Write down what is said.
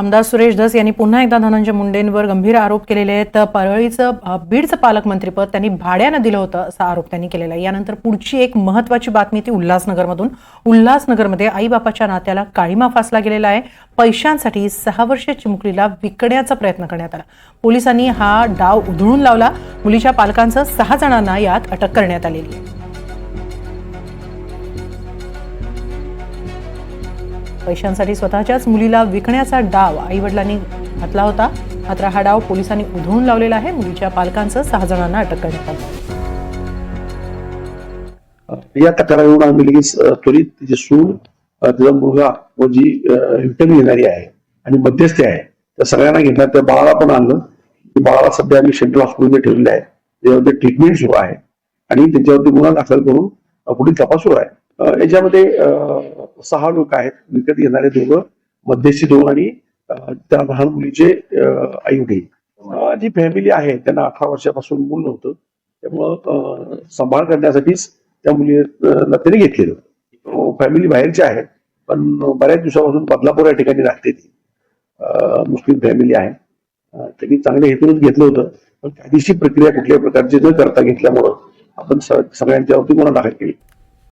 आमदार सुरेश धस यांनी पुन्हा एकदा धनंजय मुंडेंवर गंभीर आरोप केलेले आहेत. बीडचं पालकमंत्रीपद त्यांनी भाड्यानं दिलं होतं असा आरोप त्यांनी केलेला आहे. यानंतर पुढची एक महत्त्वाची बातमी ती उल्हासनगरमधून. उल्हासनगरमध्ये आईबापाच्या नात्याला काळीमा फासला गेलेला आहे. पैशांसाठी 6 वर्षीय चिमुकलीला विकण्याचा प्रयत्न करण्यात आला. पोलिसांनी हा डाव उधळून लावला. मुलीच्या पालकांसह 6 जणांना यात अटक करण्यात आलेली आहे. पैशांसाठी स्वतःच्याच मुलीला विकण्याचा डाव आईवडिलांनी घातला होता. मात्र हा डाव पोलिसांनी उधळून लावलेला आहे. मुलीच्या पालकांसह 6 जणांना अटक करण्यात आली. या तक्रारीवरून आम्ही लगेच त्वरित तिची सून, तिचा मुलगा व जी इंटरव्ह्यू घेणारी आहे आणि मध्यस्थी आहे त्या सगळ्यांना घेतला. त्या बाळाला पण आणलं. बाळाला सध्या आम्ही सेंट्रल हॉस्पिटलमध्ये ठेवलेले आहे. त्याच्यावरती ट्रीटमेंट सुरू आहे आणि त्याच्यावरती गुन्हा दाखल करून पुढील तपास सुरू आहे. याच्यामध्ये 6 लोक आहेत. विकत घेणारे 2, मध्यस्थी 2 आणि त्या लहान मुलीचे आई वडील. जी फॅमिली आहे त्यांना 18 वर्षापासून मूल नव्हतं. त्यामुळं सांभाळ करण्यासाठीच त्या मुलीला त्यांनी घेतलेलं. फॅमिली बाहेरची आहे पण बऱ्याच दिवसापासून बदलापूर या ठिकाणी राहते. ती मुस्लिम फॅमिली आहे. त्यांनी चांगल्या हेतूनच घेतलं होतं पण कायदेशीर प्रक्रिया कुठल्याही प्रकारची न करता घेतल्यामुळं आपण सगळ्यांच्यावरती गुन्हा दाखल केली.